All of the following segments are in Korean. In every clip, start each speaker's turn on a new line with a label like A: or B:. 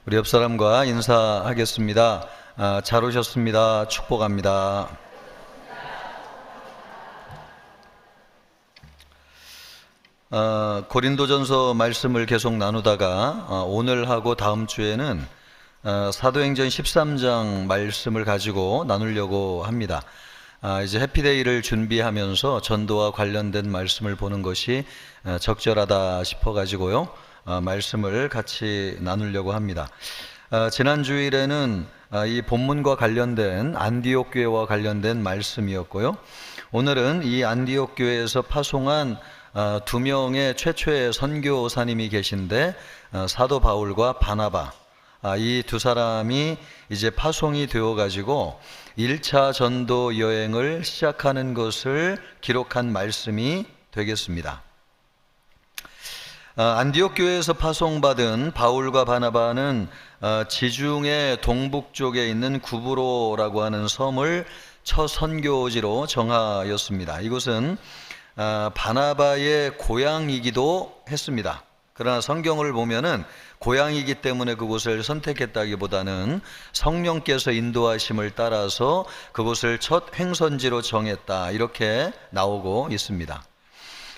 A: 우리 옆 사람과 인사하겠습니다. 잘 오셨습니다. 축복합니다. 고린도전서 말씀을 계속 나누다가 오늘하고 다음 주에는 사도행전 13장 말씀을 가지고 나누려고 합니다. 이제 해피데이를 준비하면서 전도와 관련된 말씀을 보는 것이 적절하다 싶어가지고요. 말씀을 같이 나누려고 합니다. 지난 주일에는 이 본문과 관련된 안디옥 교회와 관련된 말씀이었고요. 오늘은 이 안디옥 교회에서 파송한 두 명의 최초의 선교사님이 계신데 사도 바울과 바나바, 이 두 사람이 이제 파송이 되어 가지고 1차 전도 여행을 시작하는 것을 기록한 말씀이 되겠습니다. 안디옥 교회에서 파송받은 바울과 바나바는 지중해 동북쪽에 있는 구브로라고 하는 섬을 첫 선교지로 정하였습니다. 이곳은 바나바의 고향이기도 했습니다. 그러나 성경을 보면은 고향이기 때문에 그곳을 선택했다기보다는 성령께서 인도하심을 따라서 그곳을 첫 행선지로 정했다, 이렇게 나오고 있습니다.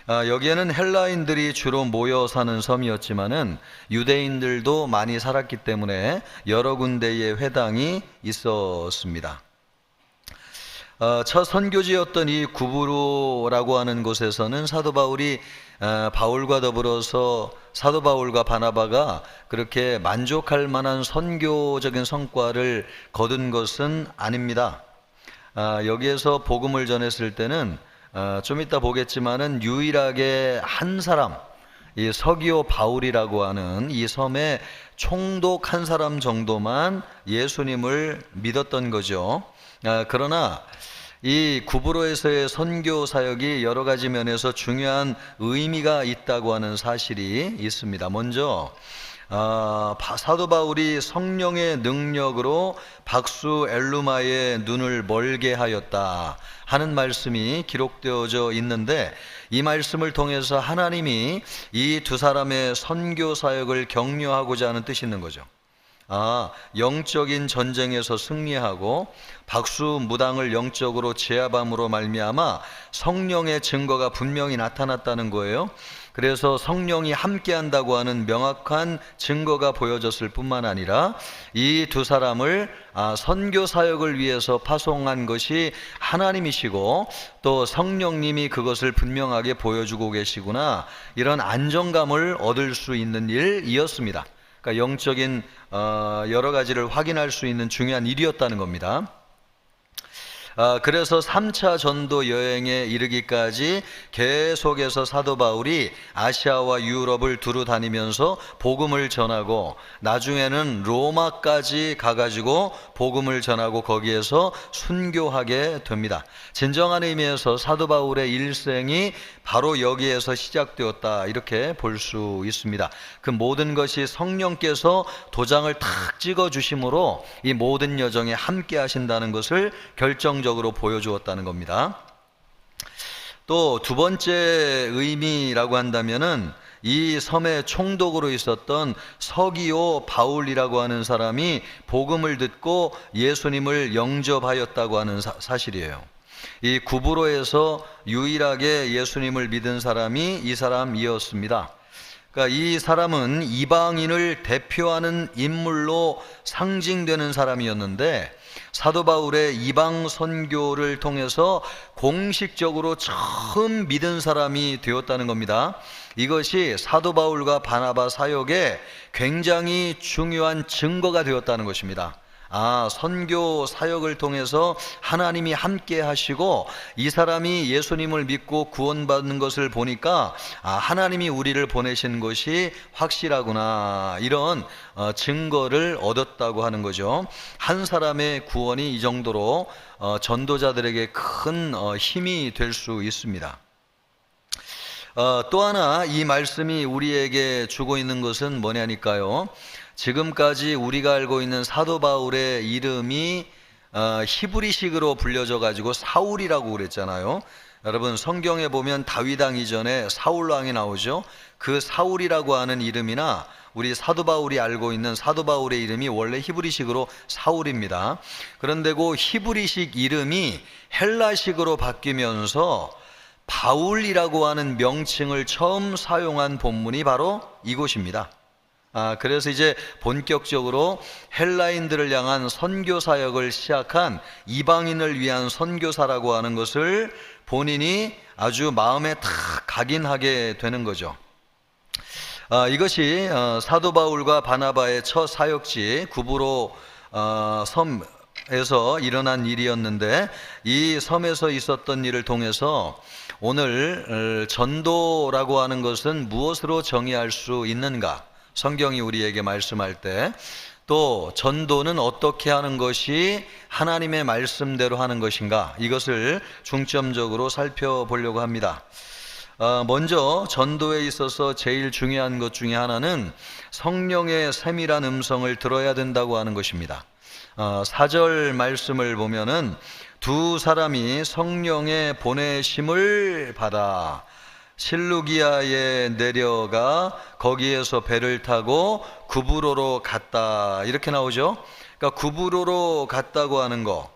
A: 여기에는 헬라인들이 주로 모여 사는 섬이었지만은 유대인들도 많이 살았기 때문에 여러 군데의 회당이 있었습니다. 첫 선교지였던 이 구브로라고 하는 곳에서는 사도 바울이 바울과 더불어서 사도 바울과 바나바가 그렇게 만족할 만한 선교적인 성과를 거둔 것은 아닙니다. 여기에서 복음을 전했을 때는 좀 이따 보겠지만은 유일하게 한 사람, 이 서기오 바울이라고 하는 이 섬에 총독 한 사람 정도만 예수님을 믿었던 거죠. 그러나 이 구브로에서의 선교 사역이 여러 가지 면에서 중요한 의미가 있다고 하는 사실이 있습니다. 먼저 사도 바울이 성령의 능력으로 박수 엘루마의 눈을 멀게 하였다 하는 말씀이 기록되어져 있는데, 이 말씀을 통해서 하나님이 이 두 사람의 선교 사역을 격려하고자 하는 뜻이 있는 거죠. 영적인 전쟁에서 승리하고 박수무당을 영적으로 제압함으로 말미암아 성령의 증거가 분명히 나타났다는 거예요. 그래서 성령이 함께한다고 하는 명확한 증거가 보여졌을 뿐만 아니라 이 두 사람을 선교 사역을 위해서 파송한 것이 하나님이시고 또 성령님이 그것을 분명하게 보여주고 계시구나, 이런 안정감을 얻을 수 있는 일이었습니다. 그러니까 영적인 여러 가지를 확인할 수 있는 중요한 일이었다는 겁니다. 그래서 3차 전도 여행에 이르기까지 계속해서 사도 바울이 아시아와 유럽을 두루 다니면서 복음을 전하고 나중에는 로마까지 가가지고 복음을 전하고 거기에서 순교하게 됩니다. 진정한 의미에서 사도 바울의 일생이 바로 여기에서 시작되었다, 이렇게 볼 수 있습니다. 그 모든 것이 성령께서 도장을 탁 찍어주심으로 이 모든 여정에 함께 하신다는 것을 결정적으로 보여주었다는 겁니다. 또 두 번째 의미라고 한다면은 이 섬의 총독으로 있었던 서기오 바울이라고 하는 사람이 복음을 듣고 예수님을 영접하였다고 하는 사실이에요. 이 구브로에서 유일하게 예수님을 믿은 사람이 이 사람이었습니다. 그러니까 이 사람은 이방인을 대표하는 인물로 상징되는 사람이었는데, 사도 바울의 이방 선교를 통해서 공식적으로 처음 믿은 사람이 되었다는 겁니다. 이것이 사도 바울과 바나바 사역에 굉장히 중요한 증거가 되었다는 것입니다. 선교 사역을 통해서 하나님이 함께 하시고 이 사람이 예수님을 믿고 구원받는 것을 보니까 하나님이 우리를 보내신 것이 확실하구나, 이런 증거를 얻었다고 하는 거죠. 한 사람의 구원이 이 정도로 전도자들에게 큰 힘이 될 수 있습니다. 또 하나 이 말씀이 우리에게 주고 있는 것은 뭐냐니까요, 지금까지 우리가 알고 있는 사도 바울의 이름이 히브리식으로 불려져 가지고 사울이라고 그랬잖아요. 여러분, 성경에 보면 다윗 왕 이전에 사울 왕이 나오죠. 그 사울이라고 하는 이름이나 우리 사도 바울이 알고 있는 사도 바울의 이름이 원래 히브리식으로 사울입니다. 그런데 그 히브리식 이름이 헬라식으로 바뀌면서 바울이라고 하는 명칭을 처음 사용한 본문이 바로 이곳입니다. 그래서 이제 본격적으로 헬라인들을 향한 선교 사역을 시작한 이방인을 위한 선교사라고 하는 것을 본인이 아주 마음에 탁 각인하게 되는 거죠. 이것이 사도 바울과 바나바의 첫 사역지 구브로 섬에서 일어난 일이었는데, 이 섬에서 있었던 일을 통해서 오늘 전도라고 하는 것은 무엇으로 정의할 수 있는가, 성경이 우리에게 말씀할 때, 또 전도는 어떻게 하는 것이 하나님의 말씀대로 하는 것인가, 이것을 중점적으로 살펴보려고 합니다. 먼저 전도에 있어서 제일 중요한 것 중에 하나는 성령의 세밀한 음성을 들어야 된다고 하는 것입니다. 4절 말씀을 보면은 두 사람이 성령의 보내심을 받아 실루기아에 내려가 거기에서 배를 타고 구브로로 갔다, 이렇게 나오죠. 그러니까 구브로로 갔다고 하는 거,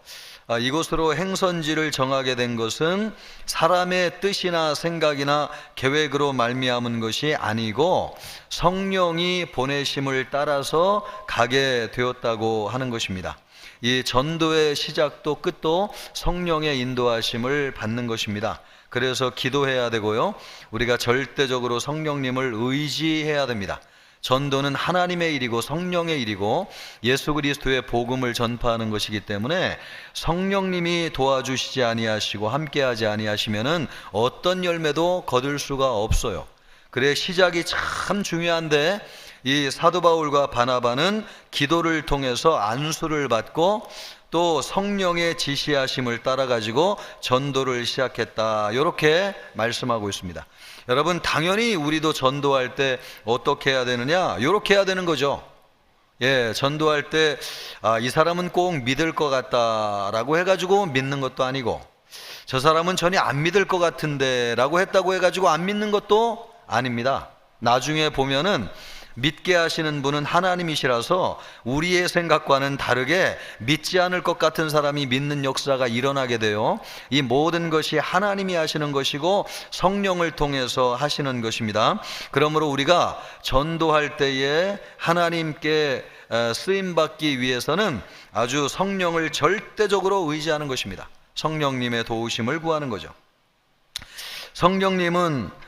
A: 이곳으로 행선지를 정하게 된 것은 사람의 뜻이나 생각이나 계획으로 말미암은 것이 아니고 성령이 보내심을 따라서 가게 되었다고 하는 것입니다. 이 전도의 시작도 끝도 성령의 인도하심을 받는 것입니다. 그래서 기도해야 되고요, 우리가 절대적으로 성령님을 의지해야 됩니다. 전도는 하나님의 일이고 성령의 일이고 예수 그리스도의 복음을 전파하는 것이기 때문에 성령님이 도와주시지 아니하시고 함께하지 아니하시면은 어떤 열매도 거둘 수가 없어요. 그래 시작이 참 중요한데, 이 사도 바울과 바나바는 기도를 통해서 안수를 받고 또 성령의 지시하심을 따라 가지고 전도를 시작했다, 이렇게 말씀하고 있습니다. 여러분, 당연히 우리도 전도할 때 어떻게 해야 되느냐, 이렇게 해야 되는 거죠. 전도할 때 이 사람은 꼭 믿을 것 같다라고 해가지고 믿는 것도 아니고, 저 사람은 전혀 안 믿을 것 같은데 라고 했다고 해가지고 안 믿는 것도 아닙니다. 나중에 보면은 믿게 하시는 분은 하나님이시라서 우리의 생각과는 다르게 믿지 않을 것 같은 사람이 믿는 역사가 일어나게 돼요. 이 모든 것이 하나님이 하시는 것이고 성령을 통해서 하시는 것입니다. 그러므로 우리가 전도할 때에 하나님께 쓰임받기 위해서는 아주 성령을 절대적으로 의지하는 것입니다. 성령님의 도우심을 구하는 거죠. 성령님은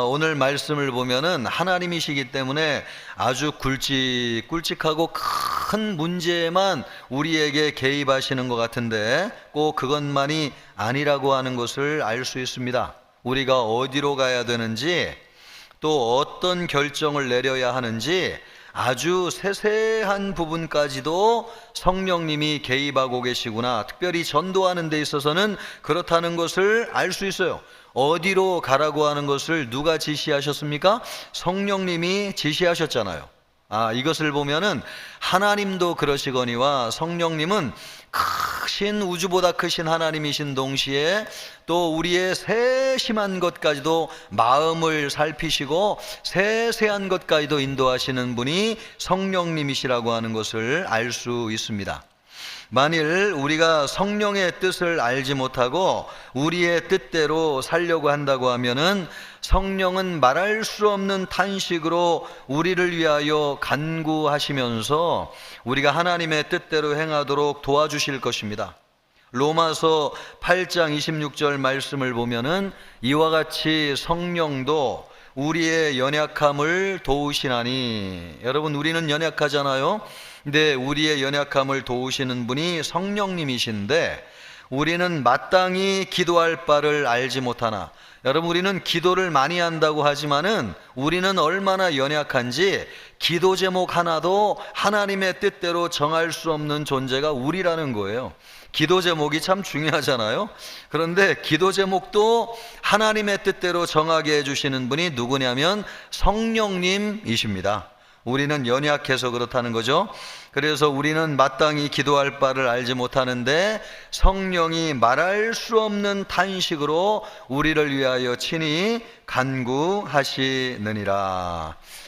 A: 오늘 말씀을 보면은 하나님이시기 때문에 아주 굵직굵직하고 큰 문제에만 우리에게 개입하시는 것 같은데 꼭 그것만이 아니라고 하는 것을 알 수 있습니다. 우리가 어디로 가야 되는지, 또 어떤 결정을 내려야 하는지 아주 세세한 부분까지도 성령님이 개입하고 계시구나, 특별히 전도하는 데 있어서는 그렇다는 것을 알 수 있어요. 어디로 가라고 하는 것을 누가 지시하셨습니까? 성령님이 지시하셨잖아요. 이것을 보면은 하나님도 그러시거니와 성령님은 크신, 우주보다 크신 하나님이신 동시에 또 우리의 세심한 것까지도 마음을 살피시고 세세한 것까지도 인도하시는 분이 성령님이시라고 하는 것을 알 수 있습니다. 만일 우리가 성령의 뜻을 알지 못하고 우리의 뜻대로 살려고 한다고 하면은 성령은 말할 수 없는 탄식으로 우리를 위하여 간구하시면서 우리가 하나님의 뜻대로 행하도록 도와주실 것입니다. 로마서 8장 26절 말씀을 보면은 이와 같이 성령도 우리의 연약함을 도우시나니, 여러분 우리는 연약하잖아요. 근데 우리의 연약함을 도우시는 분이 성령님이신데 우리는 마땅히 기도할 바를 알지 못하나, 여러분 우리는 기도를 많이 한다고 하지만은 우리는 얼마나 연약한지 기도 제목 하나도 하나님의 뜻대로 정할 수 없는 존재가 우리라는 거예요. 기도 제목이 참 중요하잖아요. 그런데 기도 제목도 하나님의 뜻대로 정하게 해주시는 분이 누구냐면 성령님이십니다. 우리는 연약해서 그렇다는 거죠. 그래서 우리는 마땅히 기도할 바를 알지 못하는데 성령이 말할 수 없는 탄식으로 우리를 위하여 친히 간구하시느니라.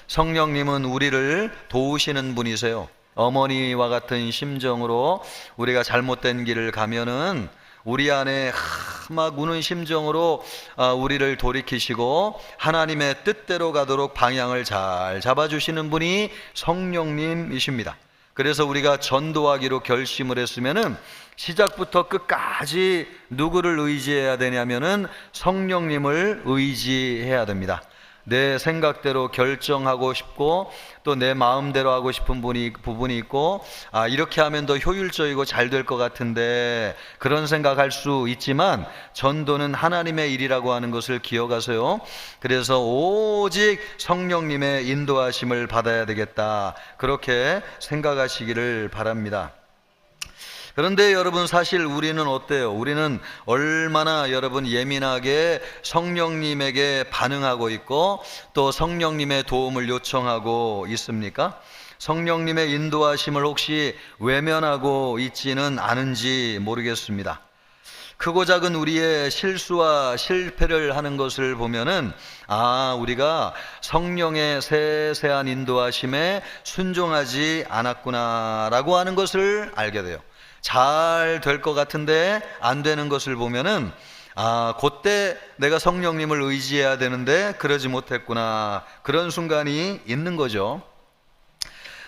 A: 성령님은 우리를 도우시는 분이세요. 어머니와 같은 심정으로 우리가 잘못된 길을 가면은 우리 안에 막 우는 심정으로 우리를 돌이키시고 하나님의 뜻대로 가도록 방향을 잘 잡아주시는 분이 성령님이십니다. 그래서 우리가 전도하기로 결심을 했으면은 시작부터 끝까지 누구를 의지해야 되냐면은 성령님을 의지해야 됩니다. 내 생각대로 결정하고 싶고 또 내 마음대로 하고 싶은 부분이 있고 이렇게 하면 더 효율적이고 잘 될 것 같은데 그런 생각할 수 있지만 전도는 하나님의 일이라고 하는 것을 기억하세요. 그래서 오직 성령님의 인도하심을 받아야 되겠다, 그렇게 생각하시기를 바랍니다. 그런데 여러분, 사실 우리는 어때요? 우리는 얼마나 여러분 예민하게 성령님에게 반응하고 있고 또 성령님의 도움을 요청하고 있습니까? 성령님의 인도하심을 혹시 외면하고 있지는 않은지 모르겠습니다. 크고 작은 우리의 실수와 실패를 하는 것을 보면은 우리가 성령의 세세한 인도하심에 순종하지 않았구나라고 하는 것을 알게 돼요. 잘 될 것 같은데 안 되는 것을 보면은 그때 내가 성령님을 의지해야 되는데 그러지 못했구나, 그런 순간이 있는 거죠.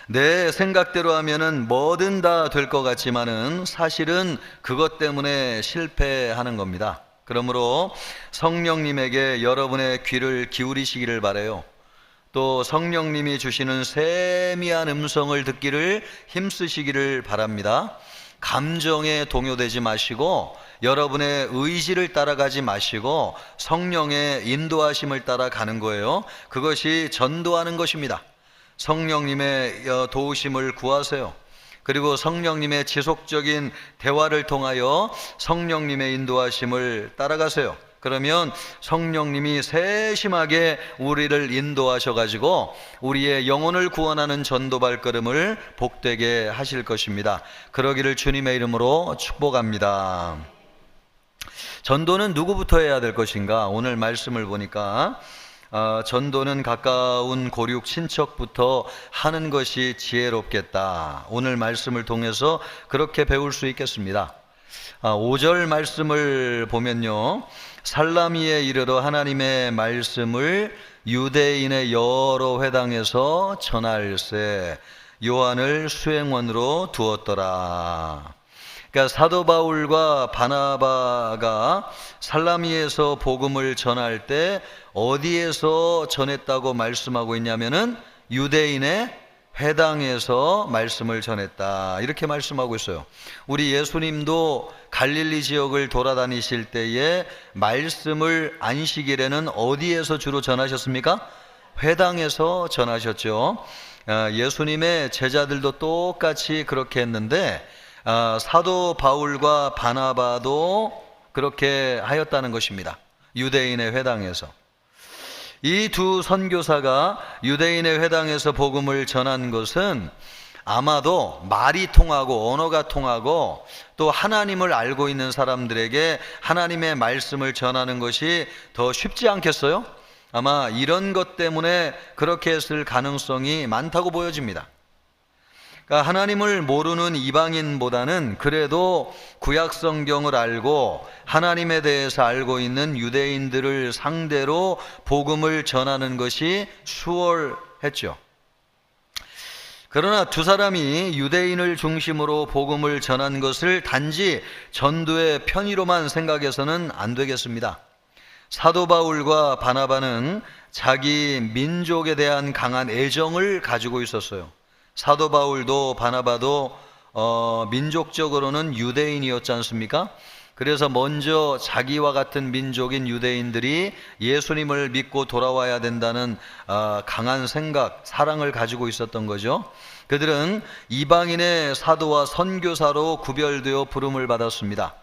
A: 내 생각대로 하면은 뭐든 다 될 것 같지만은 사실은 그것 때문에 실패하는 겁니다. 그러므로 성령님에게 여러분의 귀를 기울이시기를 바라요. 또 성령님이 주시는 세미한 음성을 듣기를 힘쓰시기를 바랍니다. 감정에 동요되지 마시고 여러분의 의지를 따라가지 마시고 성령의 인도하심을 따라가는 거예요. 그것이 전도하는 것입니다. 성령님의 도우심을 구하세요. 그리고 성령님의 지속적인 대화를 통하여 성령님의 인도하심을 따라가세요. 그러면 성령님이 세심하게 우리를 인도하셔가지고 우리의 영혼을 구원하는 전도 발걸음을 복되게 하실 것입니다. 그러기를 주님의 이름으로 축복합니다. 전도는 누구부터 해야 될 것인가? 오늘 말씀을 보니까 전도는 가까운 고륙 친척부터 하는 것이 지혜롭겠다. 오늘 말씀을 통해서 그렇게 배울 수 있겠습니다. 5절 말씀을 보면요, 살라미에 이르러 하나님의 말씀을 유대인의 여러 회당에서 전할세 요한을 수행원으로 두었더라. 그러니까 사도 바울과 바나바가 살라미에서 복음을 전할 때 어디에서 전했다고 말씀하고 있냐면은 유대인의 회당에서 말씀을 전했다, 이렇게 말씀하고 있어요. 우리 예수님도 갈릴리 지역을 돌아다니실 때에 말씀을 안식일에는 어디에서 주로 전하셨습니까? 회당에서 전하셨죠. 예수님의 제자들도 똑같이 그렇게 했는데 사도 바울과 바나바도 그렇게 하였다는 것입니다. 유대인의 회당에서. 이 두 선교사가 유대인의 회당에서 복음을 전한 것은 아마도 말이 통하고 언어가 통하고 또 하나님을 알고 있는 사람들에게 하나님의 말씀을 전하는 것이 더 쉽지 않겠어요? 아마 이런 것 때문에 그렇게 했을 가능성이 많다고 보여집니다. 그러니까 하나님을 모르는 이방인보다는 그래도 구약 성경을 알고 하나님에 대해서 알고 있는 유대인들을 상대로 복음을 전하는 것이 수월했죠. 그러나 두 사람이 유대인을 중심으로 복음을 전한 것을 단지 전도의 편의로만 생각해서는 안 되겠습니다. 사도 바울과 바나바는 자기 민족에 대한 강한 애정을 가지고 있었어요. 사도 바울도 바나바도 민족적으로는 유대인이었지 않습니까? 그래서 먼저 자기와 같은 민족인 유대인들이 예수님을 믿고 돌아와야 된다는 강한 생각, 사랑을 가지고 있었던 거죠. 그들은 이방인의 사도와 선교사로 구별되어 부름을 받았습니다.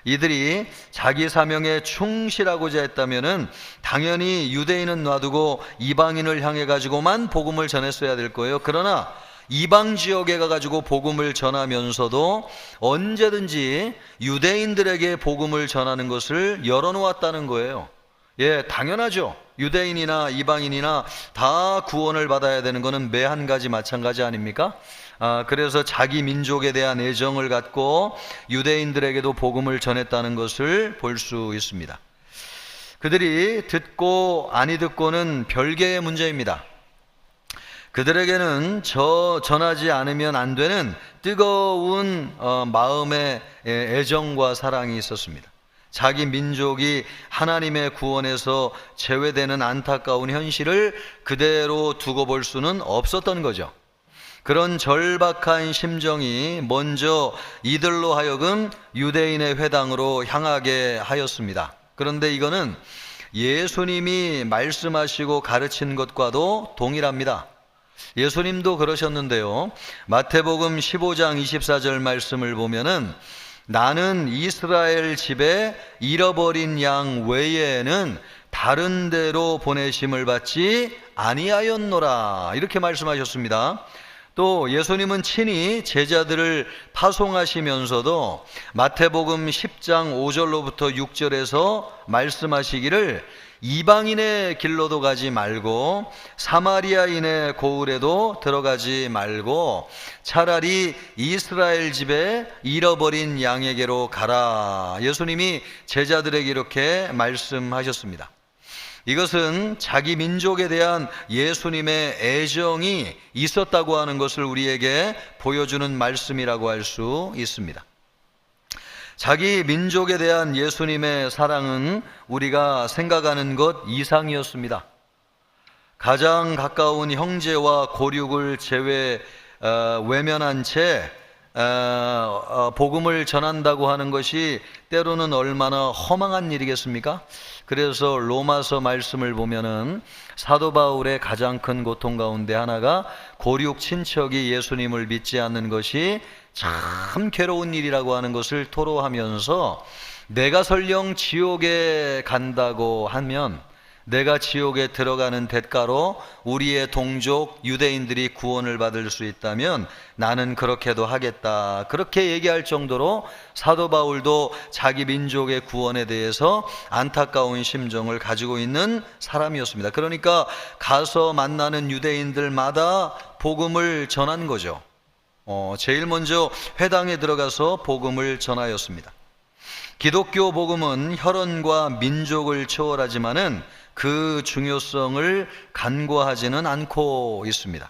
A: 이들이 자기 사명에 충실하고자 했다면은 당연히 유대인은 놔두고 이방인을 향해 가지고만 복음을 전했어야 될 거예요. 그러나 이방 지역에 가가지고 복음을 전하면서도 언제든지 유대인들에게 복음을 전하는 것을 열어놓았다는 거예요. 예, 당연하죠. 유대인이나 이방인이나 다 구원을 받아야 되는 것은 매 한 가지 마찬가지 아닙니까? 그래서 자기 민족에 대한 애정을 갖고 유대인들에게도 복음을 전했다는 것을 볼 수 있습니다. 그들이 듣고 아니 듣고는 별개의 문제입니다. 그들에게는 전하지 않으면 안 되는 뜨거운 마음의 애정과 사랑이 있었습니다. 자기 민족이 하나님의 구원에서 제외되는 안타까운 현실을 그대로 두고 볼 수는 없었던 거죠. 그런 절박한 심정이 먼저 이들로 하여금 유대인의 회당으로 향하게 하였습니다. 그런데 이거는 예수님이 말씀하시고 가르친 것과도 동일합니다. 예수님도 그러셨는데요. 마태복음 15장 24절 말씀을 보면은 나는 이스라엘 집에 잃어버린 양 외에는 다른 데로 보내심을 받지 아니하였노라, 이렇게 말씀하셨습니다. 또 예수님은 친히 제자들을 파송하시면서도 마태복음 10장 5절로부터 6절에서 말씀하시기를 이방인의 길로도 가지 말고 사마리아인의 고을에도 들어가지 말고 차라리 이스라엘 집에 잃어버린 양에게로 가라. 예수님이 제자들에게 이렇게 말씀하셨습니다. 이것은 자기 민족에 대한 예수님의 애정이 있었다고 하는 것을 우리에게 보여주는 말씀이라고 할 수 있습니다. 자기 민족에 대한 예수님의 사랑은 우리가 생각하는 것 이상이었습니다. 가장 가까운 형제와 고륙을 외면한 채 복음을 전한다고 하는 것이 때로는 얼마나 허망한 일이겠습니까? 그래서 로마서 말씀을 보면은 사도 바울의 가장 큰 고통 가운데 하나가 고륙 친척이 예수님을 믿지 않는 것이 참 괴로운 일이라고 하는 것을 토로하면서 내가 설령 지옥에 간다고 하면 내가 지옥에 들어가는 대가로 우리의 동족 유대인들이 구원을 받을 수 있다면 나는 그렇게도 하겠다, 그렇게 얘기할 정도로 사도 바울도 자기 민족의 구원에 대해서 안타까운 심정을 가지고 있는 사람이었습니다. 그러니까 가서 만나는 유대인들마다 복음을 전한 거죠. 제일 먼저 회당에 들어가서 복음을 전하였습니다. 기독교 복음은 혈연과 민족을 초월하지만은 그 중요성을 간과하지는 않고 있습니다.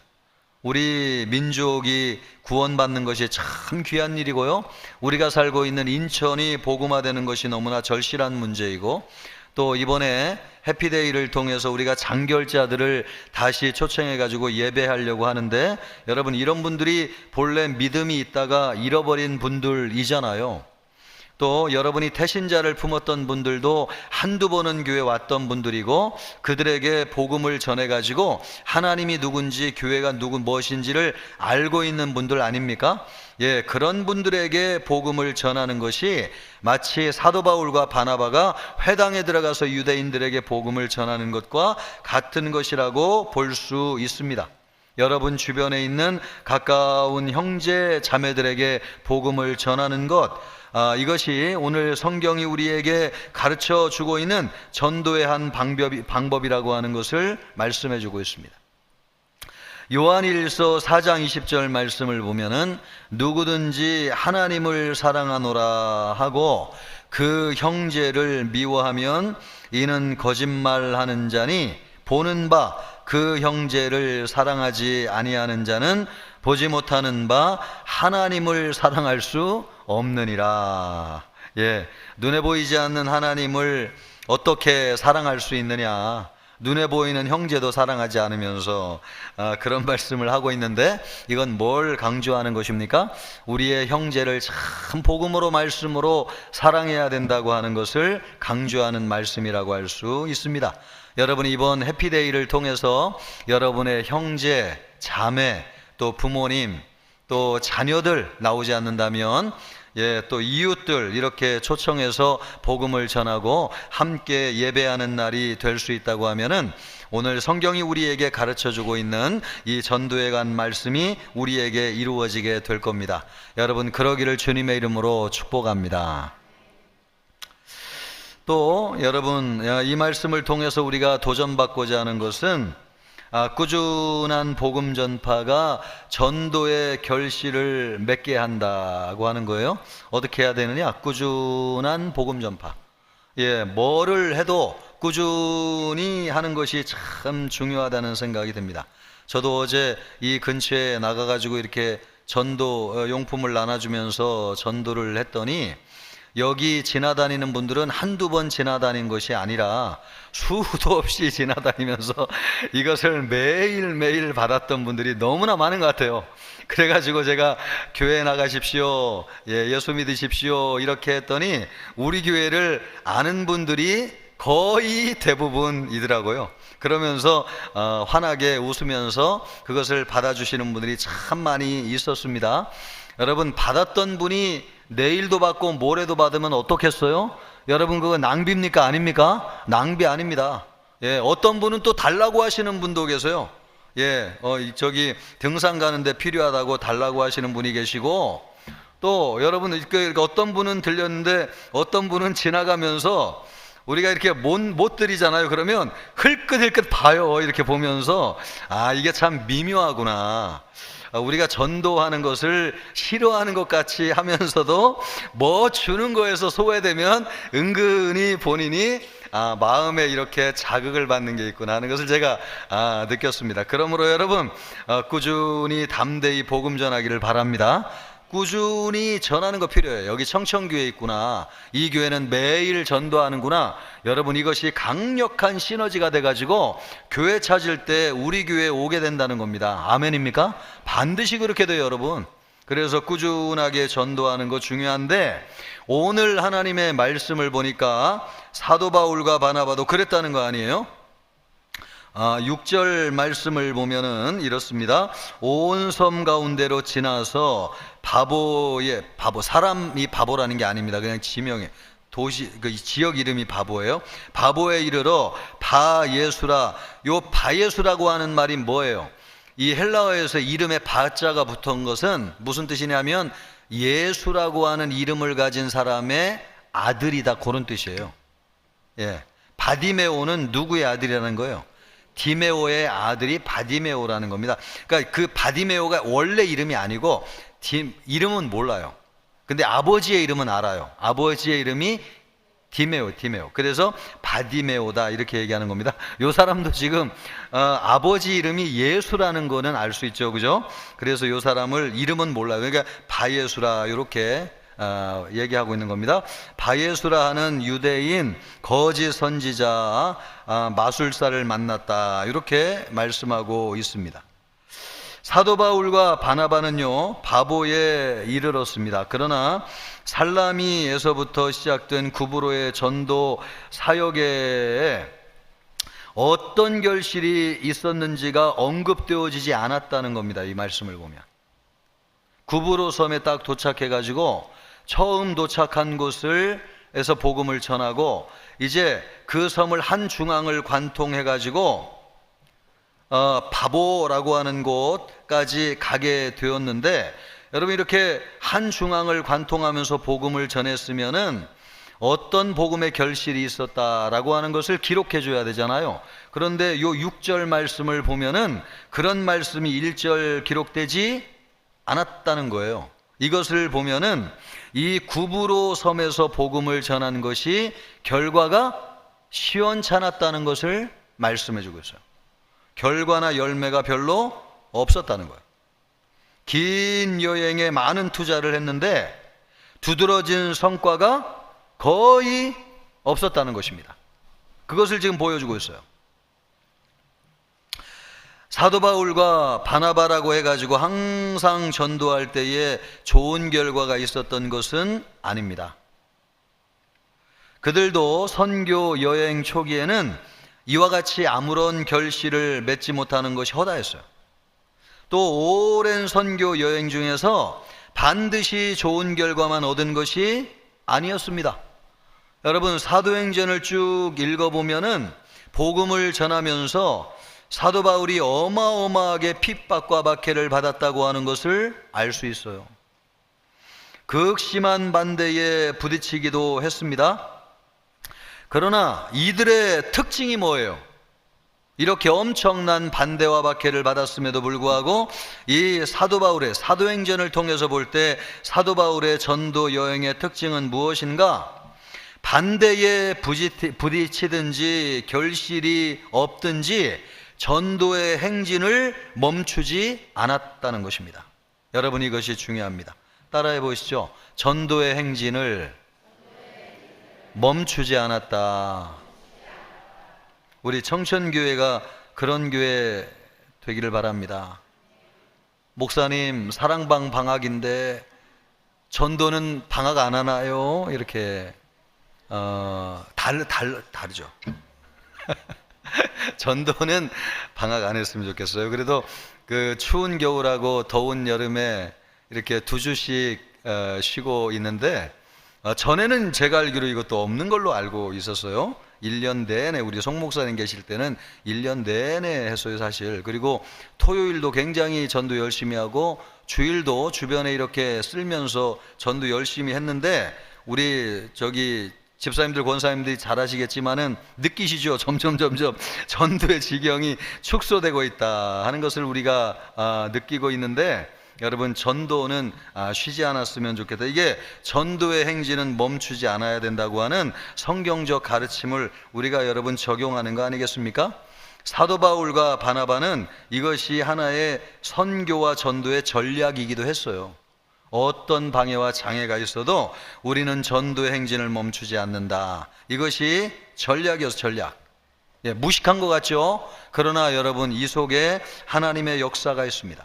A: 우리 민족이 구원받는 것이 참 귀한 일이고요. 우리가 살고 있는 인천이 복음화되는 것이 너무나 절실한 문제이고, 또 이번에 해피데이를 통해서 우리가 장결자들을 다시 초청해 가지고 예배하려고 하는데, 여러분 이런 분들이 본래 믿음이 있다가 잃어버린 분들이잖아요. 또 여러분이 태신자를 품었던 분들도 한두 번은 교회 왔던 분들이고 그들에게 복음을 전해가지고 하나님이 누군지 교회가 무엇인지를 알고 있는 분들 아닙니까? 예, 그런 분들에게 복음을 전하는 것이 마치 사도 바울과 바나바가 회당에 들어가서 유대인들에게 복음을 전하는 것과 같은 것이라고 볼 수 있습니다. 여러분 주변에 있는 가까운 형제 자매들에게 복음을 전하는 것, 이것이 오늘 성경이 우리에게 가르쳐 주고 있는 전도의 한 방법이라고 하는 것을 말씀해 주고 있습니다. 요한일서 4장 20절 말씀을 보면은 누구든지 하나님을 사랑하노라 하고 그 형제를 미워하면 이는 거짓말하는 자니 보는 바 그 형제를 사랑하지 아니하는 자는 보지 못하는 바 하나님을 사랑할 수 없느니라. 예, 눈에 보이지 않는 하나님을 어떻게 사랑할 수 있느냐? 눈에 보이는 형제도 사랑하지 않으면서 그런 말씀을 하고 있는데, 이건 뭘 강조하는 것입니까? 우리의 형제를 참 복음으로 말씀으로 사랑해야 된다고 하는 것을 강조하는 말씀이라고 할 수 있습니다. 여러분이 이번 해피데이를 통해서 여러분의 형제, 자매, 또 부모님, 또 자녀들 나오지 않는다면 또 이웃들 이렇게 초청해서 복음을 전하고 함께 예배하는 날이 될 수 있다고 하면은 오늘 성경이 우리에게 가르쳐주고 있는 이 전도에 관 말씀이 우리에게 이루어지게 될 겁니다. 여러분 그러기를 주님의 이름으로 축복합니다. 또 여러분 이 말씀을 통해서 우리가 도전받고자 하는 것은 꾸준한 복음 전파가 전도의 결실을 맺게 한다고 하는 거예요. 어떻게 해야 되느냐? 꾸준한 복음 전파. 뭐를 해도 꾸준히 하는 것이 참 중요하다는 생각이 듭니다. 저도 어제 이 근처에 나가가지고 이렇게 전도 용품을 나눠주면서 전도를 했더니 여기 지나다니는 분들은 한두 번 지나다닌 것이 아니라 수도 없이 지나다니면서 이것을 매일매일 받았던 분들이 너무나 많은 것 같아요. 그래가지고 제가 교회 나가십시오, 예수 믿으십시오 이렇게 했더니 우리 교회를 아는 분들이 거의 대부분이더라고요. 그러면서 환하게 웃으면서 그것을 받아주시는 분들이 참 많이 있었습니다. 여러분 받았던 분이 내일도 받고 모레도 받으면 어떻겠어요? 여러분 그거 낭비입니까? 아닙니까? 낭비 아닙니다. 어떤 분은 또 달라고 하시는 분도 계세요. 저기 등산 가는데 필요하다고 달라고 하시는 분이 계시고, 또 여러분 어떤 분은 들렸는데 어떤 분은 지나가면서 우리가 이렇게 못 드리잖아요. 그러면 흘끗흘끗 봐요. 이렇게 보면서 이게 참 미묘하구나. 우리가 전도하는 것을 싫어하는 것 같이 하면서도 뭐 주는 거에서 소외되면 은근히 본인이 마음에 이렇게 자극을 받는 게 있구나 하는 것을 제가 느꼈습니다. 그러므로 여러분 꾸준히 담대히 복음 전하기를 바랍니다. 꾸준히 전하는 거 필요해요. 여기 청천교회 있구나, 이 교회는 매일 전도하는구나. 여러분 이것이 강력한 시너지가 돼가지고 교회 찾을 때 우리 교회에 오게 된다는 겁니다. 아멘입니까? 반드시 그렇게 돼요 여러분. 그래서 꾸준하게 전도하는 거 중요한데, 오늘 하나님의 말씀을 보니까 사도 바울과 바나바도 그랬다는 거 아니에요? 6절 말씀을 보면은 이렇습니다. 온 섬 가운데로 지나서 사람이 바보라는 게 아닙니다. 그냥 지명에 도시 그 지역 이름이 바보예요. 바보에 이르러 바예수라. 요 바예수라고 하는 말이 뭐예요? 이 헬라어에서 이름에 바자가 붙은 것은 무슨 뜻이냐면 예수라고 하는 이름을 가진 사람의 아들이다, 그런 뜻이에요. 바디메오는 누구의 아들이라는 거예요? 디메오의 아들이 바디메오라는 겁니다. 그러니까 그 바디메오가 원래 이름이 아니고 이름은 몰라요. 근데 아버지의 이름은 알아요. 아버지의 이름이 디메오. 그래서 바디메오다 이렇게 얘기하는 겁니다. 요 사람도 지금 아버지 이름이 예수라는 거는 알 수 있죠, 그죠? 그래서 요 사람을 이름은 몰라요. 그러니까 바예수라 이렇게 얘기하고 있는 겁니다. 바예수라 하는 유대인 거짓 선지자 마술사를 만났다 이렇게 말씀하고 있습니다. 사도 바울과 바나바는요 바보에 이르렀습니다. 그러나 살라미에서부터 시작된 구브로의 전도 사역에 어떤 결실이 있었는지가 언급되어지지 않았다는 겁니다. 이 말씀을 보면 구브로 섬에 딱 도착해가지고 처음 도착한 곳에서 복음을 전하고 이제 그 섬을 한 중앙을 관통해가지고 바보라고 하는 곳까지 가게 되었는데, 여러분 이렇게 한 중앙을 관통하면서 복음을 전했으면은 어떤 복음의 결실이 있었다라고 하는 것을 기록해 줘야 되잖아요. 그런데 요 6절 말씀을 보면은 그런 말씀이 1절 기록되지 않았다는 거예요. 이것을 보면은 이 구브로 섬에서 복음을 전한 것이 결과가 시원찮았다는 것을 말씀해 주고 있어요. 결과나 열매가 별로 없었다는 거예요. 긴 여행에 많은 투자를 했는데 두드러진 성과가 거의 없었다는 것입니다. 그것을 지금 보여주고 있어요. 사도 바울과 바나바라고 해가지고 항상 전도할 때에 좋은 결과가 있었던 것은 아닙니다. 그들도 선교 여행 초기에는 이와 같이 아무런 결실을 맺지 못하는 것이 허다했어요. 또 오랜 선교 여행 중에서 반드시 좋은 결과만 얻은 것이 아니었습니다. 여러분, 사도행전을 쭉 읽어보면은 복음을 전하면서 사도 바울이 어마어마하게 핍박과 박해를 받았다고 하는 것을 알 수 있어요. 극심한 반대에 부딪히기도 했습니다. 그러나 이들의 특징이 뭐예요? 이렇게 엄청난 반대와 박해를 받았음에도 불구하고 이 사도 바울의 사도행전을 통해서 볼 때 사도 바울의 전도 여행의 특징은 무엇인가? 반대에 부딪히든지 결실이 없든지 전도의 행진을 멈추지 않았다는 것입니다. 여러분, 이것이 중요합니다. 따라해 보시죠. 전도의 행진을 멈추지 않았다. 우리 청천교회가 그런 교회 되기를 바랍니다. 목사님, 사랑방 방학인데 전도는 방학 안 하나요? 이렇게 다르죠. 전도는 방학 안 했으면 좋겠어요. 그래도 그 추운 겨울하고 더운 여름에 이렇게 2주씩 쉬고 있는데 전에는 제가 알기로 이것도 없는 걸로 알고 있었어요. 1년 내내, 우리 송 목사님 계실 때는 1년 내내 했어요, 사실. 그리고 토요일도 굉장히 전도 열심히 하고 주일도 주변에 이렇게 쓸면서 전도 열심히 했는데 우리 집사님들, 권사님들이 잘 아시겠지만은 느끼시죠? 점점 전도의 지경이 축소되고 있다 하는 것을 우리가 느끼고 있는데, 여러분, 전도는 쉬지 않았으면 좋겠다. 이게 전도의 행진은 멈추지 않아야 된다고 하는 성경적 가르침을 우리가 여러분 적용하는 거 아니겠습니까? 사도 바울과 바나바는 이것이 하나의 선교와 전도의 전략이기도 했어요. 어떤 방해와 장애가 있어도 우리는 전도의 행진을 멈추지 않는다. 이것이 전략이어서 전략. 무식한 것 같죠? 그러나 여러분, 이 속에 하나님의 역사가 있습니다.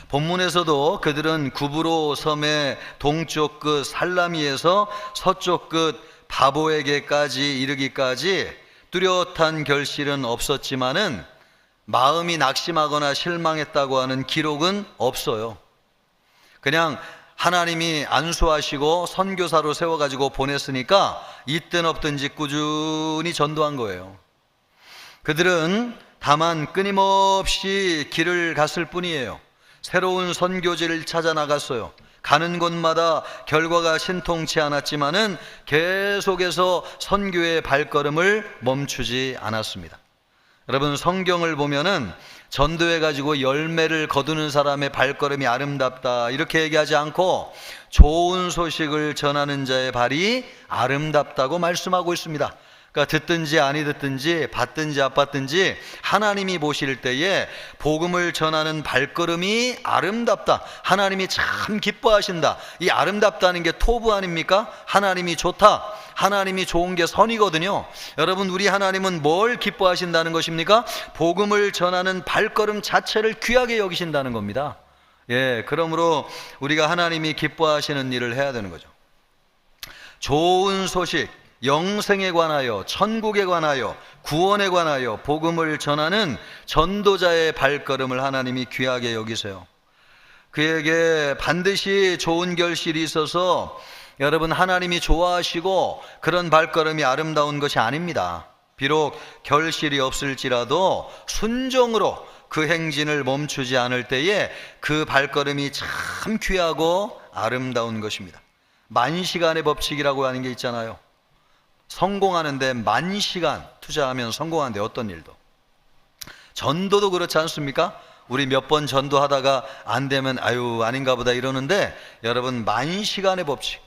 A: 본문에서도 그들은 구브로 섬의 동쪽 끝 살라미에서 서쪽 끝 바보에게까지 이르기까지 뚜렷한 결실은 없었지만은 마음이 낙심하거나 실망했다고 하는 기록은 없어요. 그냥 하나님이 안수하시고 선교사로 세워가지고 보냈으니까 있든 없든지 꾸준히 전도한 거예요. 그들은 다만 끊임없이 길을 갔을 뿐이에요. 새로운 선교지를 찾아 나갔어요. 가는 곳마다 결과가 신통치 않았지만은 계속해서 선교의 발걸음을 멈추지 않았습니다. 여러분, 성경을 보면은 전도해 가지고 열매를 거두는 사람의 발걸음이 아름답다 이렇게 얘기하지 않고 좋은 소식을 전하는 자의 발이 아름답다고 말씀하고 있습니다. 그러니까 듣든지 아니 듣든지 받든지 안 받든지 하나님이 보실 때에 복음을 전하는 발걸음이 아름답다. 하나님이 참 기뻐하신다. 이 아름답다는 게 토부 아닙니까? 하나님이 좋다. 하나님이 좋은 게 선이거든요. 여러분, 우리 하나님은 뭘 기뻐하신다는 것입니까? 복음을 전하는 발걸음 자체를 귀하게 여기신다는 겁니다. 그러므로 우리가 하나님이 기뻐하시는 일을 해야 되는 거죠. 좋은 소식, 영생에 관하여, 천국에 관하여, 구원에 관하여 복음을 전하는 전도자의 발걸음을 하나님이 귀하게 여기세요. 그에게 반드시 좋은 결실이 있어서 여러분, 하나님이 좋아하시고 그런 발걸음이 아름다운 것이 아닙니다. 비록 결실이 없을지라도 순종으로 그 행진을 멈추지 않을 때에 그 발걸음이 참 귀하고 아름다운 것입니다. 만시간의 법칙이라고 하는 게 있잖아요. 성공하는데 만시간 투자하면 성공하는데 어떤 일도. 전도도 그렇지 않습니까? 우리 몇 번 전도하다가 안 되면 아유 아닌가 보다 이러는데, 여러분, 만시간의 법칙.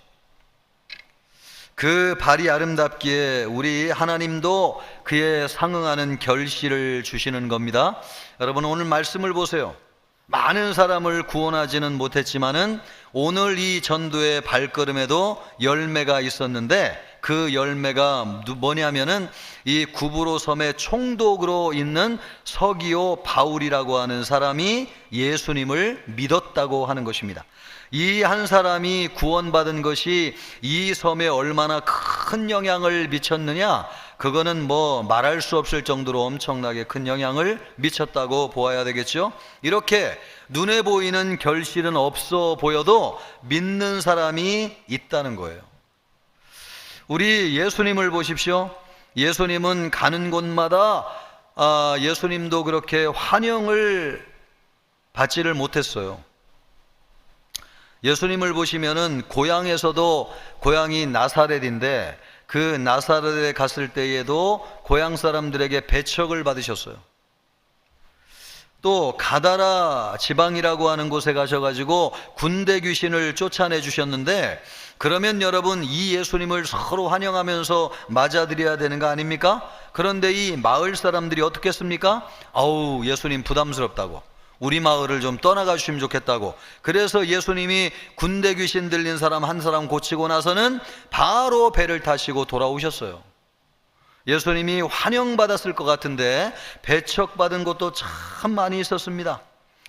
A: 그 발이 아름답기에 우리 하나님도 그에 상응하는 결실을 주시는 겁니다. 여러분, 오늘 말씀을 보세요. 많은 사람을 구원하지는 못했지만은 오늘 이 전도의 발걸음에도 열매가 있었는데, 그 열매가 뭐냐면은 이 구브로 섬의 총독으로 있는 서기오 바울이라고 하는 사람이 예수님을 믿었다고 하는 것입니다. 이 한 사람이 구원받은 것이 이 섬에 얼마나 큰 영향을 미쳤느냐, 그거는 뭐 말할 수 없을 정도로 엄청나게 큰 영향을 미쳤다고 보아야 되겠죠. 이렇게 눈에 보이는 결실은 없어 보여도 믿는 사람이 있다는 거예요. 우리 예수님을 보십시오. 예수님은 가는 곳마다 예수님도 그렇게 환영을 받지를 못했어요. 예수님을 보시면은 고향에서도, 고향이 나사렛인데 그 나사렛에 갔을 때에도 고향 사람들에게 배척을 받으셨어요. 또 가다라 지방이라고 하는 곳에 가셔가지고 군대 귀신을 쫓아내 주셨는데, 그러면 여러분 이 예수님을 서로 환영하면서 맞아들여야 되는 거 아닙니까? 그런데 이 마을 사람들이 어떻게 했습니까? 아우, 예수님 부담스럽다고, 우리 마을을 좀 떠나가 주시면 좋겠다고. 그래서 예수님이 군대 귀신 들린 사람 한 사람 고치고 나서는 바로 배를 타시고 돌아오셨어요. 예수님이 환영받았을 것 같은데 배척받은 것도 참 많이 있었습니다.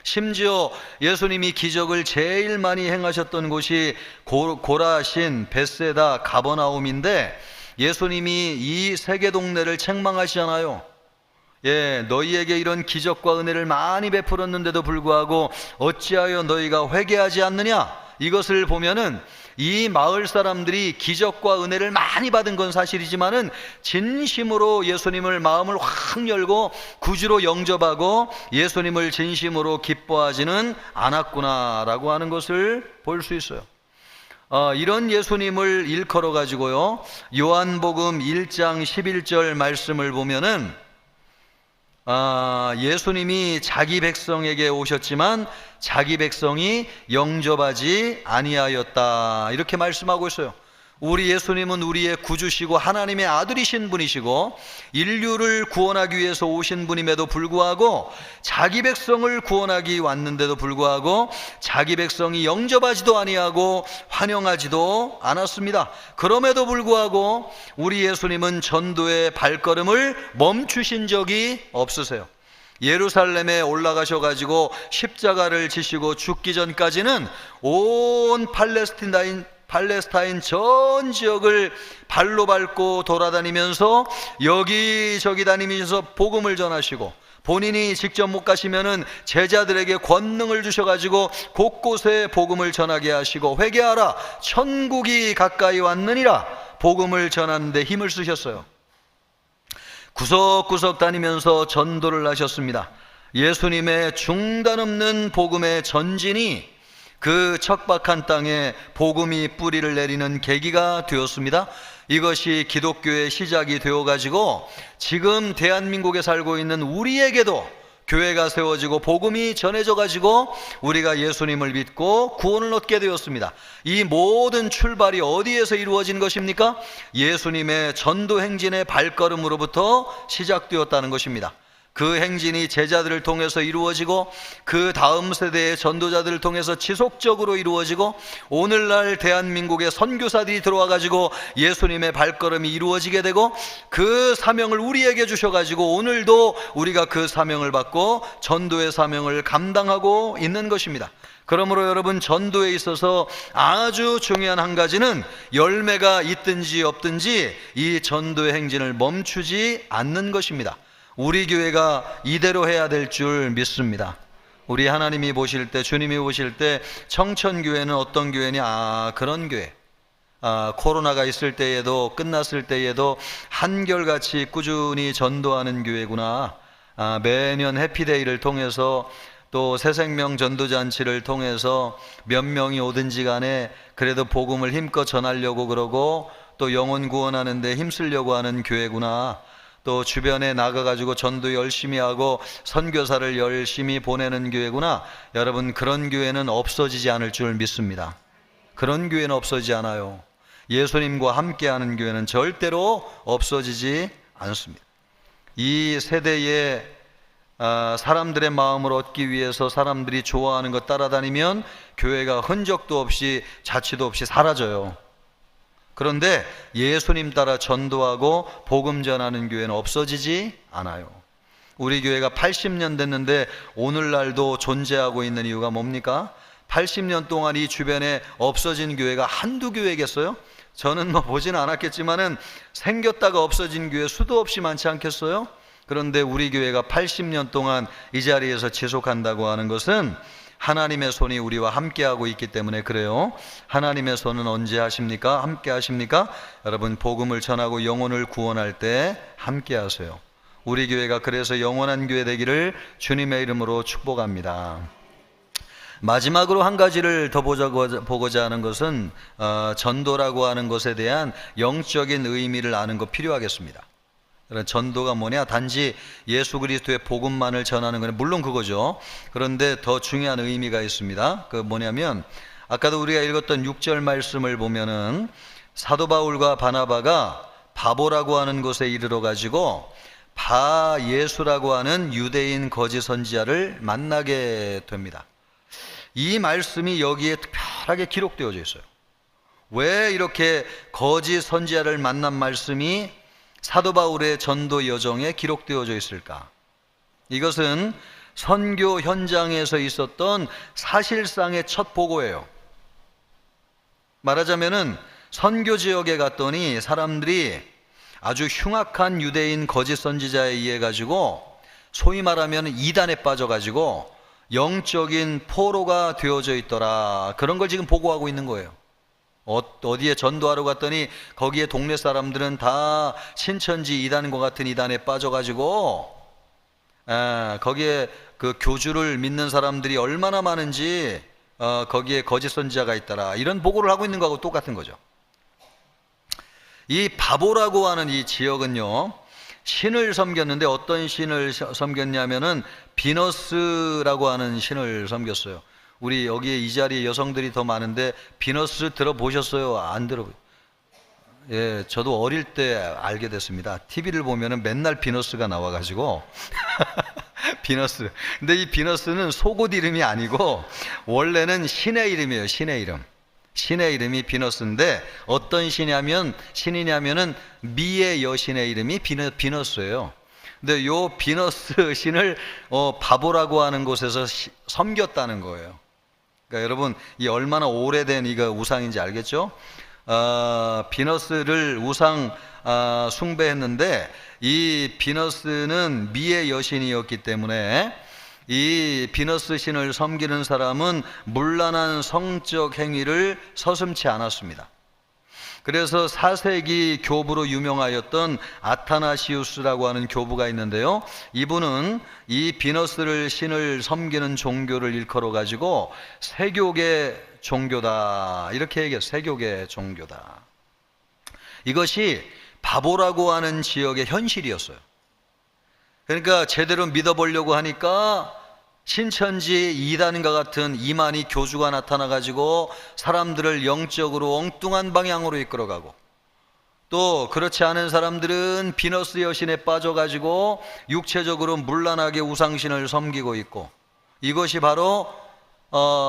A: 심지어 예수님이 기적을 제일 많이 행하셨던 곳이 고라신, 벳세다, 가버나움인데 예수님이 이 세계 동네를 책망하시잖아요. 너희에게 이런 기적과 은혜를 많이 베풀었는데도 불구하고 어찌하여 너희가 회개하지 않느냐? 이것을 보면은 이 마을 사람들이 기적과 은혜를 많이 받은 건 사실이지만은 진심으로 예수님을 마음을 확 열고 구주로 영접하고 예수님을 진심으로 기뻐하지는 않았구나라고 하는 것을 볼 수 있어요. 이런 예수님을 일컬어 가지고요, 요한복음 1장 11절 말씀을 보면은 예수님이 자기 백성에게 오셨지만 자기 백성이 영접하지 아니하였다, 이렇게 말씀하고 있어요. 우리 예수님은 우리의 구주시고 하나님의 아들이신 분이시고 인류를 구원하기 위해서 오신 분임에도 불구하고 자기 백성을 구원하기 왔는데도 불구하고 자기 백성이 영접하지도 아니하고 환영하지도 않았습니다. 그럼에도 불구하고 우리 예수님은 전도의 발걸음을 멈추신 적이 없으세요. 예루살렘에 올라가셔가지고 십자가를 지시고 죽기 전까지는 온 팔레스타인 전 지역을 발로 밟고 돌아다니면서 여기저기 다니면서 복음을 전하시고, 본인이 직접 못 가시면은 제자들에게 권능을 주셔가지고 곳곳에 복음을 전하게 하시고, 회개하라 천국이 가까이 왔느니라 복음을 전하는 데 힘을 쓰셨어요. 구석구석 다니면서 전도를 하셨습니다. 예수님의 중단 없는 복음의 전진이 그 척박한 땅에 복음이 뿌리를 내리는 계기가 되었습니다. 이것이 기독교의 시작이 되어가지고 지금 대한민국에 살고 있는 우리에게도 교회가 세워지고 복음이 전해져가지고 우리가 예수님을 믿고 구원을 얻게 되었습니다. 이 모든 출발이 어디에서 이루어진 것입니까? 예수님의 전도 행진의 발걸음으로부터 시작되었다는 것입니다. 그 행진이 제자들을 통해서 이루어지고 그 다음 세대의 전도자들을 통해서 지속적으로 이루어지고 오늘날 대한민국의 선교사들이 들어와 가지고 예수님의 발걸음이 이루어지게 되고 그 사명을 우리에게 주셔가지고 오늘도 우리가 그 사명을 받고 전도의 사명을 감당하고 있는 것입니다. 그러므로 여러분, 전도에 있어서 아주 중요한 한 가지는 열매가 있든지 없든지 이 전도의 행진을 멈추지 않는 것입니다. 우리 교회가 이대로 해야 될 줄 믿습니다. 우리 하나님이 보실 때, 주님이 보실 때 청천교회는 어떤 교회냐? 그런 교회. 코로나가 있을 때에도 끝났을 때에도 한결같이 꾸준히 전도하는 교회구나. 매년 해피데이를 통해서 또 새생명 전도잔치를 통해서 몇 명이 오든지 간에 그래도 복음을 힘껏 전하려고 그러고 또 영혼 구원하는 데 힘쓰려고 하는 교회구나. 또 주변에 나가가지고 전도 열심히 하고 선교사를 열심히 보내는 교회구나. 여러분, 그런 교회는 없어지지 않을 줄 믿습니다. 그런 교회는 없어지지 않아요. 예수님과 함께하는 교회는 절대로 없어지지 않습니다. 이 세대에 사람들의 마음을 얻기 위해서 사람들이 좋아하는 것 따라다니면 교회가 흔적도 없이 자취도 없이 사라져요. 그런데 예수님 따라 전도하고 복음 전하는 교회는 없어지지 않아요. 우리 교회가 80년 됐는데 오늘날도 존재하고 있는 이유가 뭡니까? 80년 동안 이 주변에 없어진 교회가 한두 교회겠어요? 저는 뭐 보지는 않았겠지만은 생겼다가 없어진 교회 수도 없이 많지 않겠어요? 그런데 우리 교회가 80년 동안 이 자리에서 지속한다고 하는 것은 하나님의 손이 우리와 함께하고 있기 때문에 그래요. 하나님의 손은 언제 하십니까? 함께 하십니까? 여러분, 복음을 전하고 영혼을 구원할 때 함께 하세요. 우리 교회가 그래서 영원한 교회 되기를 주님의 이름으로 축복합니다. 마지막으로 한 가지를 더 보고자 하는 것은 전도라고 하는 것에 대한 영적인 의미를 아는 거 필요하겠습니다. 전도가 뭐냐? 단지 예수 그리스도의 복음만을 전하는 건 물론 그거죠. 그런데 더 중요한 의미가 있습니다. 그 뭐냐면 아까도 우리가 읽었던 6절 말씀을 보면은 사도 바울과 바나바가 바보라고 하는 곳에 이르러 가지고 바 예수라고 하는 유대인 거짓 선지자를 만나게 됩니다. 이 말씀이 여기에 특별하게 기록되어져 있어요. 왜 이렇게 거짓 선지자를 만난 말씀이 사도 바울의 전도 여정에 기록되어져 있을까? 이것은 선교 현장에서 있었던 사실상의 첫 보고예요. 말하자면은 선교 지역에 갔더니 사람들이 아주 흉악한 유대인 거짓 선지자에 의해 가지고 소위 말하면 이단에 빠져 가지고 영적인 포로가 되어져 있더라. 그런 걸 지금 보고하고 있는 거예요. 어디에 전도하러 갔더니 거기에 동네 사람들은 다 신천지 이단과 같은 이단에 빠져가지고 거기에 그 교주를 믿는 사람들이 얼마나 많은지 거기에 거짓 선지자가 있더라. 이런 보고를 하고 있는 거하고 똑같은 거죠. 이 바보라고 하는 이 지역은요, 신을 섬겼는데 어떤 신을 섬겼냐면은 비너스라고 하는 신을 섬겼어요. 우리 여기에 이 자리에 여성들이 더 많은데 비너스 들어보셨어요? 안 들어보셨어요? 예, 저도 어릴 때 알게 됐습니다. TV를 보면은 맨날 비너스가 나와가지고 비너스. 근데 이 비너스는 속옷 이름이 아니고 원래는 신의 이름이에요. 신의 이름. 신의 이름이 비너스인데 어떤 신이냐면은 미의 여신의 이름이 비너스예요. 근데 요 비너스 신을 바보라고 하는 곳에서 섬겼다는 거예요. 그러니까 여러분, 이 얼마나 오래된 이거 우상인지 알겠죠? 비너스를 우상 숭배했는데 이 비너스는 미의 여신이었기 때문에 이 비너스 신을 섬기는 사람은 문란한 성적 행위를 서슴지 않았습니다. 그래서 4세기 교부로 유명하였던 아타나시우스라고 하는 교부가 있는데요, 이분은 이 비너스를 신을 섬기는 종교를 일컬어 가지고 세교계 종교다 이렇게 얘기해요. 세교계 종교다. 이것이 바보라고 하는 지역의 현실이었어요. 그러니까 제대로 믿어보려고 하니까 신천지 이단과 같은 이만희 교주가 나타나 가지고 사람들을 영적으로 엉뚱한 방향으로 이끌어가고, 또 그렇지 않은 사람들은 비너스 여신에 빠져 가지고 육체적으로 문란하게 우상신을 섬기고 있고, 이것이 바로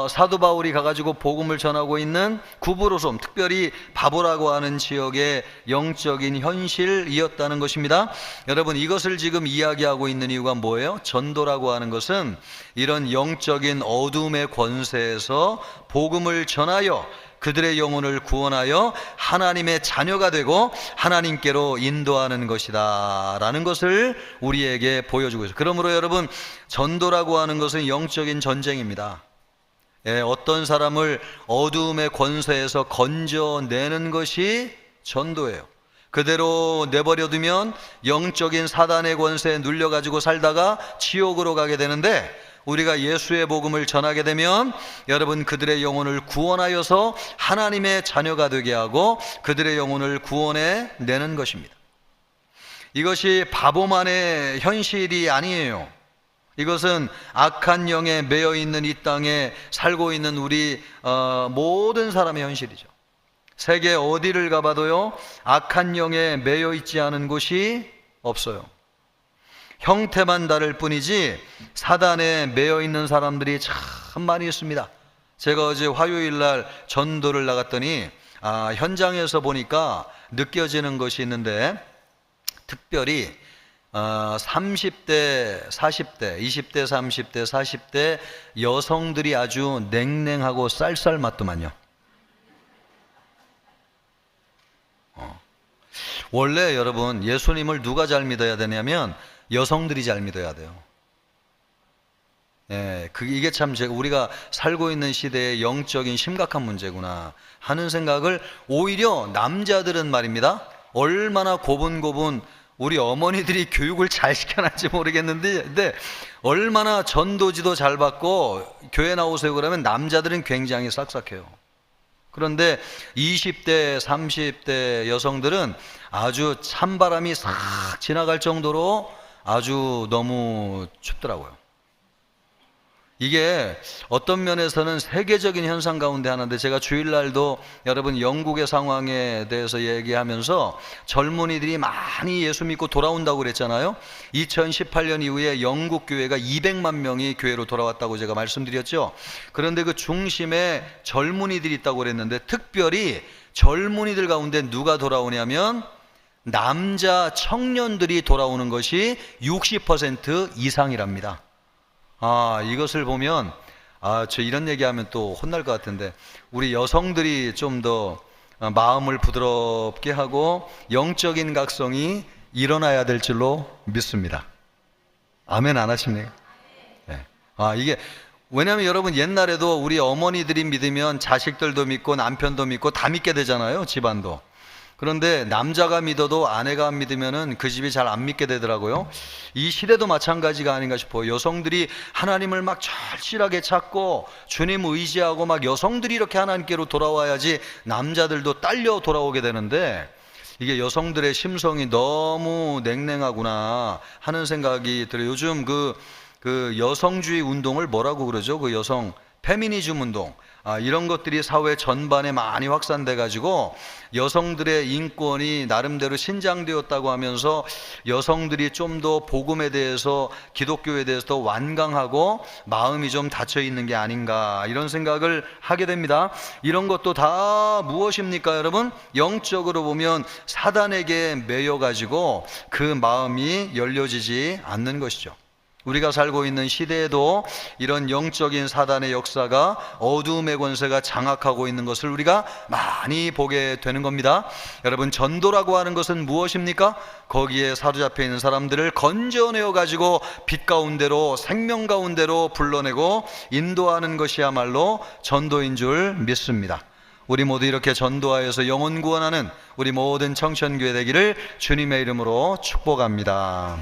A: 사도 바울이 가가지고 복음을 전하고 있는 구브로섬, 특별히 바보라고 하는 지역의 영적인 현실이었다는 것입니다. 여러분, 이것을 지금 이야기하고 있는 이유가 뭐예요? 전도라고 하는 것은 이런 영적인 어둠의 권세에서 복음을 전하여 그들의 영혼을 구원하여 하나님의 자녀가 되고 하나님께로 인도하는 것이다 라는 것을 우리에게 보여주고 있어요. 그러므로 여러분, 전도라고 하는 것은 영적인 전쟁입니다. 어떤 사람을 어두움의 권세에서 건져내는 것이 전도예요. 그대로 내버려두면 영적인 사단의 권세에 눌려가지고 살다가 지옥으로 가게 되는데, 우리가 예수의 복음을 전하게 되면 여러분, 그들의 영혼을 구원하여서 하나님의 자녀가 되게 하고 그들의 영혼을 구원해 내는 것입니다. 이것이 바보만의 현실이 아니에요. 이것은 악한 영에 매여 있는 이 땅에 살고 있는 우리 모든 사람의 현실이죠. 세계 어디를 가봐도요, 악한 영에 매여 있지 않은 곳이 없어요. 형태만 다를 뿐이지 사단에 매여 있는 사람들이 참 많이 있습니다. 제가 어제 화요일 날 전도를 나갔더니 현장에서 보니까 느껴지는 것이 있는데, 특별히 30대, 40대, 20대, 30대, 40대 여성들이 아주 냉랭하고 쌀쌀맞더만요. 원래 여러분 예수님을 누가 잘 믿어야 되냐면 여성들이 잘 믿어야 돼요. 예, 이게 참 우리가 살고 있는 시대의 영적인 심각한 문제구나 하는 생각을 오히려 남자들은 말입니다. 얼마나 고분고분 우리 어머니들이 교육을 잘 시켜놨지 모르겠는데 근데 얼마나 전도지도 잘 받고 교회 나오세요 그러면 남자들은 굉장히 싹싹해요. 그런데 20대, 30대 여성들은 아주 찬바람이 싹 지나갈 정도로 아주 너무 춥더라고요. 이게 어떤 면에서는 세계적인 현상 가운데 하나인데 제가 주일날도 여러분 영국의 상황에 대해서 얘기하면서 젊은이들이 많이 예수 믿고 돌아온다고 그랬잖아요. 2018년 이후에 영국 교회가 200만 명이 교회로 돌아왔다고 제가 말씀드렸죠. 그런데 그 중심에 젊은이들이 있다고 그랬는데 특별히 젊은이들 가운데 누가 돌아오냐면 남자 청년들이 돌아오는 것이 60% 이상이랍니다. 이것을 보면 저 이런 얘기하면 또 혼날 것 같은데 우리 여성들이 좀 더 마음을 부드럽게 하고 영적인 각성이 일어나야 될 줄로 믿습니다. 아멘 안 하십니까? 네. 이게 왜냐하면 여러분 옛날에도 우리 어머니들이 믿으면 자식들도 믿고 남편도 믿고 다 믿게 되잖아요. 집안도. 그런데 남자가 믿어도 아내가 안 믿으면은 그 집이 잘 안 믿게 되더라고요. 이 시대도 마찬가지가 아닌가 싶어요. 여성들이 하나님을 막 절실하게 찾고 주님 의지하고 막 여성들이 이렇게 하나님께로 돌아와야지 남자들도 딸려 돌아오게 되는데 이게 여성들의 심성이 너무 냉랭하구나 하는 생각이 들어요. 요즘 그 여성주의 운동을 뭐라고 그러죠? 그 여성 페미니즘 운동 이런 것들이 사회 전반에 많이 확산돼 가지고 여성들의 인권이 나름대로 신장되었다고 하면서 여성들이 좀 더 복음에 대해서 기독교에 대해서 더 완강하고 마음이 좀 닫혀 있는 게 아닌가 이런 생각을 하게 됩니다. 이런 것도 다 무엇입니까 여러분? 영적으로 보면 사단에게 매여 가지고 그 마음이 열려지지 않는 것이죠. 우리가 살고 있는 시대에도 이런 영적인 사단의 역사가 어두움의 권세가 장악하고 있는 것을 우리가 많이 보게 되는 겁니다. 여러분 전도라고 하는 것은 무엇입니까? 거기에 사로잡혀 있는 사람들을 건져내어 가지고 빛 가운데로 생명 가운데로 불러내고 인도하는 것이야말로 전도인 줄 믿습니다. 우리 모두 이렇게 전도하여서 영혼 구원하는 우리 모든 청천교회 되기를 주님의 이름으로 축복합니다.